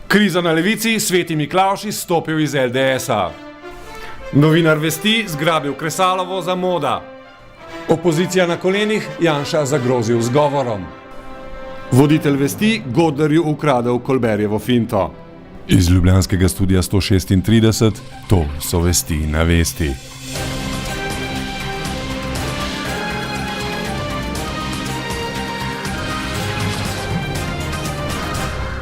Kriza na levici, Sveti Miklavž izstopil iz LDS-a. Novinar Vesti zgrabil Kresalovo za moda. Opozicija na kolenih, Janša zagrozil z govorom. Voditelj Vesti Godlerju ukradel Kolberjevo finto. Iz ljubljanskega studia 136, to so Vesti na Vesti.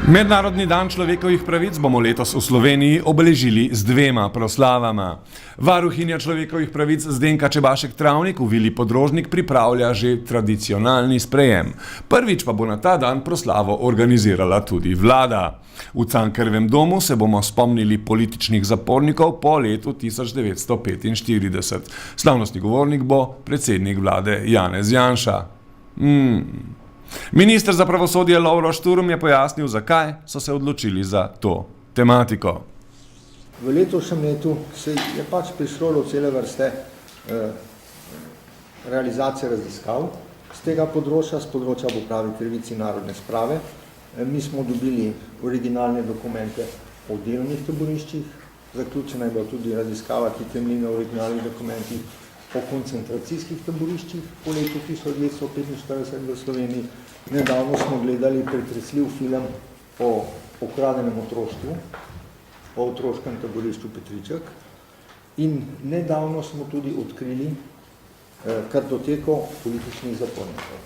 Mednarodni dan človekovih pravic bomo letos v Sloveniji obeležili z dvema proslavama. Varuhinja človekovih pravic Zdenka Čebašek Travnik v Vili Podrožnik pripravlja že tradicionalni sprejem. Prvič pa bo na ta dan proslavo organizirala tudi vlada. V Cankarjevem domu se bomo spomnili političnih zapornikov po letu 1945. Slavnostni govornik bo predsednik vlade Janez Janša. Minister za pravosodje Lovro Šturm je pojasnil, zakaj so se odločili za to tematiko. V letošnjem letu se je pač prišlo do cele vrste realizacije raziskav z tega področja, z področja popravi krivic in narodne sprave. Mi smo dobili originalne dokumente o delovnih taboriščih, zaključena je bila tudi raziskava, ki temelji na originalnih dokumentih o koncentracijskih taboriščih po letu 1945 v Sloveniji. Nedavno smo gledali pretresljiv film o ukradenem otroštvu, o otroškem taborišču Petriček in nedavno smo tudi odkrili kartoteko političnih zapornikov.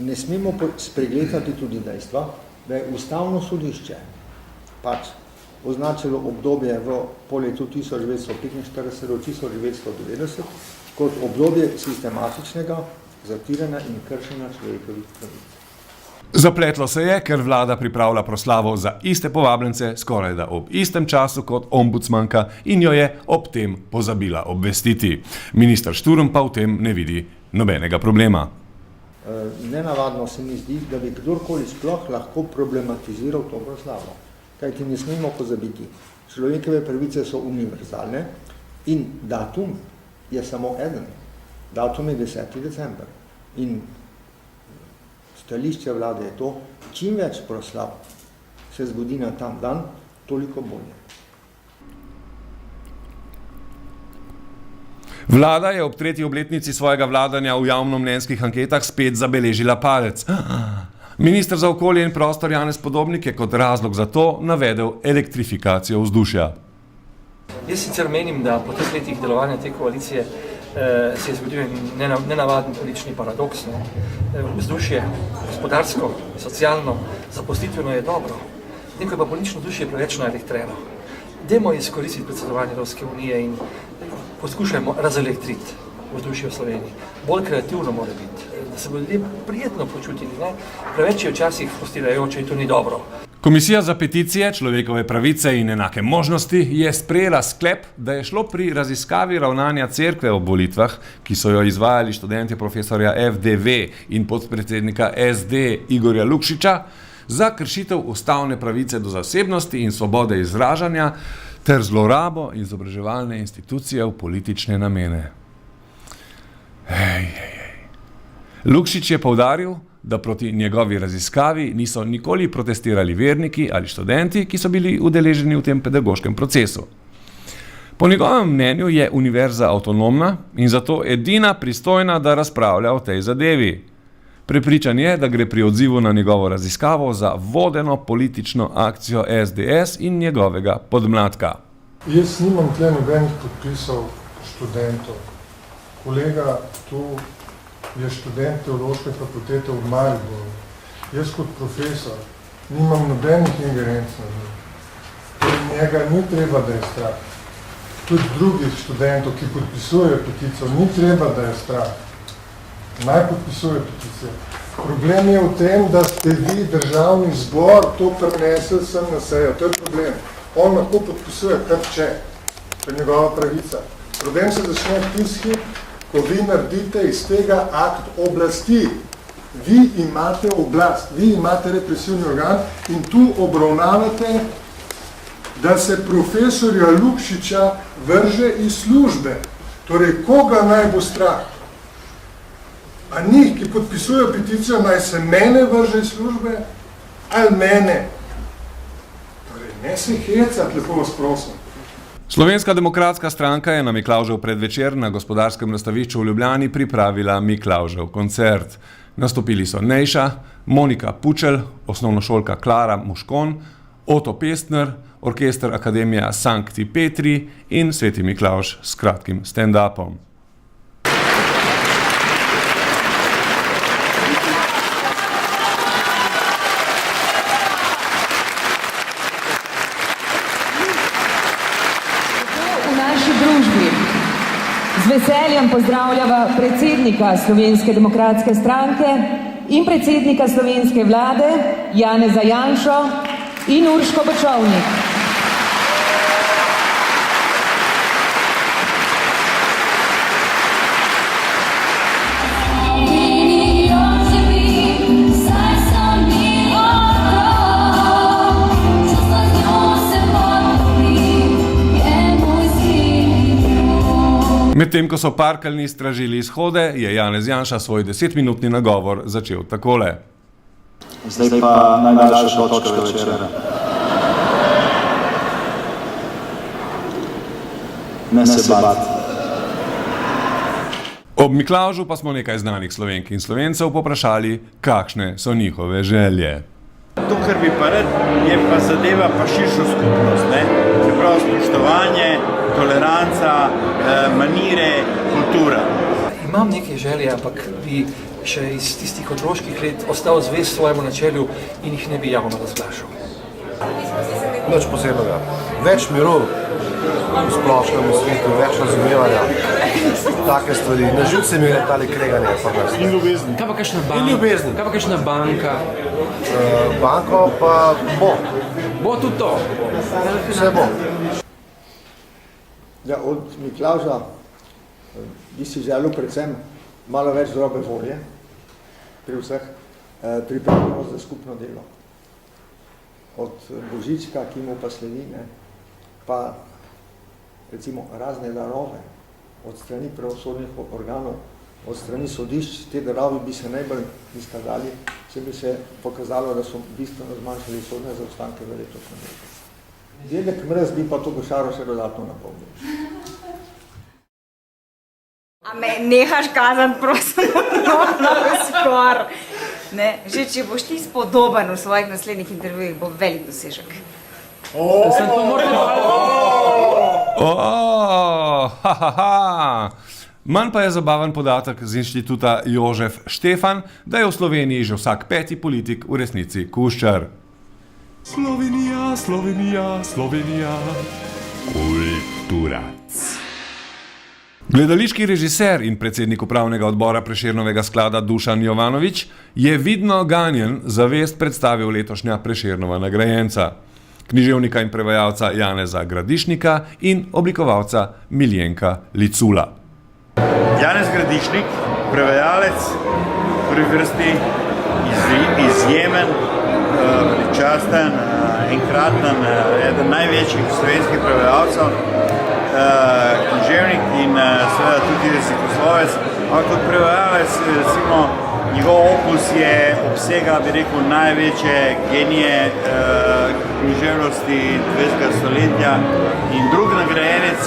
Ne smemo spregledati tudi dejstva, da je Ustavno sodišče pač označilo obdobje po letu 1945 do 1990 kot obdobje sistematičnega zatiranja in kršenja človekovih pravic. Zapletlo se je, ker vlada pripravlja proslavo za iste povabljence skorajda ob istem času kot ombudsmanka in jo je ob tem pozabila obvestiti. Minister Šturm pa v tem ne vidi nobenega problema. Nenavadno se mi zdi, da bi kdorkoli sploh lahko problematiziral to proslavo. Kajti ne smemo pozabiti, človekove pravice so univerzalne in datum je samo eden. Datum je 10. december. In stališče vlade je to, čim več proslav se zgodi na tam dan, toliko bolje. Vlada je ob 3. obletnici svojega vladanja v javnomnenjskih anketah spet zabeležila padec. Minister za okolje in prostor Janez Podobnik je kot razlog za to navedel elektrifikacijo vzdušja. Jaz sicer menim, da po teh letih delovanja te koalicije se je zgodil nenavaden politični paradoks. Vzdušje gospodarsko, socialno, zaposlitveno je dobro, nekaj pa politično vzdušje je preveč naelektreno. Dajmo izkoristiti predsedovanje Evropske unije in poskušajmo razelektriti vzdušje v Sloveniji. Bolj kreativno mora biti, da se bodo ljudje prijetno počutili. Preveč je včasih frustrirajoče in to ni dobro. Komisija za peticije, človekove pravice in enake možnosti je sprejela sklep, da je šlo pri raziskavi ravnanja cerkve ob volitvah, ki so jo izvajali študentje profesorja FDV in podpredsednika SD Igorja Lukšiča, za kršitev ustavne pravice do zasebnosti in svobode izražanja ter zlorabo izobraževalne institucije v politične namene. Lukšič je poudaril, da proti njegovi raziskavi niso nikoli protestirali verniki ali študenti, ki so bili udeleženi v tem pedagoškem procesu. Po njegovem mnenju je univerza avtonomna in zato edina pristojna, da razpravlja o tej zadevi. Prepričan je, da gre pri odzivu na njegovo raziskavo za vodeno politično akcijo SDS in njegovega podmladka. Jaz nimam tle nobenih podpisov študentov. Kolega tu je študent teološke fakultete v Mariboru. Jaz kot profesor nimam nobenih ingerenc na njih. Njega ni treba, da je strah. Tudi drugih študentov, ki podpisujejo peticijo, ni treba, da je strah. Naj podpisujejo peticijo. Problem je v tem, da ste vi, državni zbor, to prinesli sem na sejo. To je problem. On lahko podpisuje kar če. To je njegova pravica. Problem se začne tisti, ko vi naredite iz tega akt oblasti. Vi imate oblast, vi imate represivni organ in tu obravnavate, da se profesorja Lukšiča vrže iz službe. Torej, koga naj bo strah? A njih, ki podpisujejo peticijo, naj se mene vrže iz službe? Ali mene? Torej, Ne se hecati, lepo vas prosim. Slovenska demokratska stranka je na Miklavžev predvečer na gospodarskem razstavišču v Ljubljani pripravila Miklavžev koncert. Nastopili so Nejša, Monika Pučelj, osnovnošolka Klara Muškon, Oto Pestner, orkester Akademija Sancti Petri in Sveti Miklavž s kratkim stand-upom. Z veseljem pozdravljava predsednika Slovenske demokratske stranke in predsednika slovenske vlade Janeza Janšo in Urško Bačovnik. Medtem ko so parkeljni stražili izhode, je Janez Janša svoj 10-minutni nagovor začel takole. Zdaj pa najdaljša točka večera. Ne se bati. Ob Miklavžu pa smo nekaj znanih Slovenk in Slovencev poprašali, kakšne so njihove želje. To, kar bi pa rad, je pa zadeva pa širšo skupnost, ne? Se pravi spoštovanje, toleranca, manire, kultura. Imam neke želje, ampak bi še iz tistih otroških let ostal zvest svojemu načelju in jih ne bi javno razglašal. Nič posebnega. Več miru v splošnem svetu, več razumevanja. Take stvari. Na živce mi je tale kreganje. In ljubezni. Kaj pa kakšna banka? Banko pa bo. Bo tudi to? Vse bo. Ja, od Miklavža bi si želel predvsem malo več dobre volje pri vseh, pripravljenost za skupno delo. Od Božička, ki mu pa sledi, ne, pa recimo razne darove od strani pravosodnih organov, od strani sodišč, te darove bi se najbolj izkazali, če bi se pokazalo, da so bistveno zmanjšali sodne zaostanke v letošnjem letu. Dedek Mrz bi pa to košaro še dodatno napolnil. A me nehaš kazati, prosim, na skor. Ne, že če boš ti spodoben v svojih naslednjih intervjujih, bo velik dosežek. Manj pa je zabaven podatek z inštituta Jožef Štefan, da je v Sloveniji že vsak 5. politik v resnici kuščar. Slovenija, Slovenija, Slovenija. Kulturac. Gledališki režiser in predsednik upravnega odbora Prešernovega sklada Dušan Jovanović je vidno ganjen zavest predstavil letošnja Prešernova nagrajenca, književnika in prevajalca Janeza Gradišnika in oblikovalca Miljenka Licula. Janez Gradišnik, prevajalec, v prvi vrsti izjemen, pričasten, enkraten, eden največjih slovenskih prevajalcev, književnik in seveda tudi jezikoslovec, ampak kot prevajalec, recimo, njegov opus je obsega, bi rekel, največje genije književnosti 20. stoletja in drug nagrajenec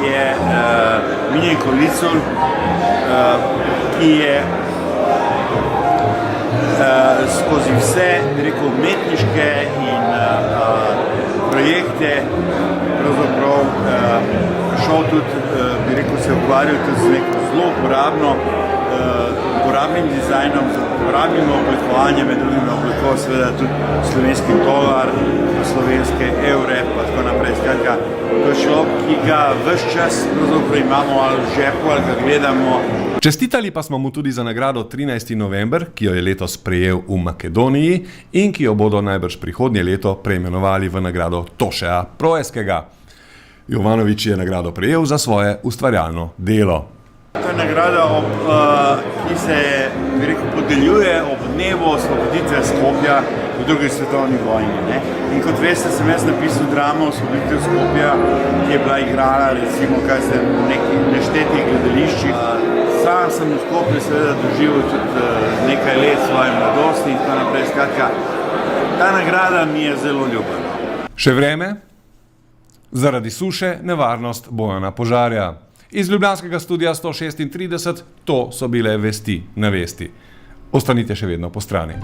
je Miljenko Licul, ki je skozi vse, bi rekel, umetniške in projekte pravzaprav šel tudi, bi rekel, se ukvarjal tudi z neko zelo uporabnim dizajnom, z uporabnim oblikovanjem, med drugim oblikoval seveda tudi slovenski tolar, slovenske evre, pa tako naprej. Skratka, to je človek, ki ga ves čas pravzaprav imamo ali v žepu, ali ga gledamo. Čestitali pa smo mu tudi za nagrado 13. november, ki jo je letos prejel v Makedoniji in ki jo bodo najbrž prihodnje leto preimenovali v nagrado Tošeja Proeskega. Jovanović je nagrado prejel za svoje ustvarjalno delo. To je nagrada, ki se podeljuje ob dnevu osvoboditve Skopja v drugi svetovni vojni. Ne? In kot veste, sem jaz napisal dramo Osvoboditev Skopja, ki je bila igrana recimo v nekih neštetih gledališčih. Sam sem v Skopju seveda doživel tudi nekaj let svoje mladosti in tako naprej. Skratka, ta nagrada mi je zelo ljubljena. Še vreme? Zaradi suše nevarnost Bojana Požarja. Iz ljubljanskega studia 136 to so bile vesti na vesti. Ostanite še vedno po strani.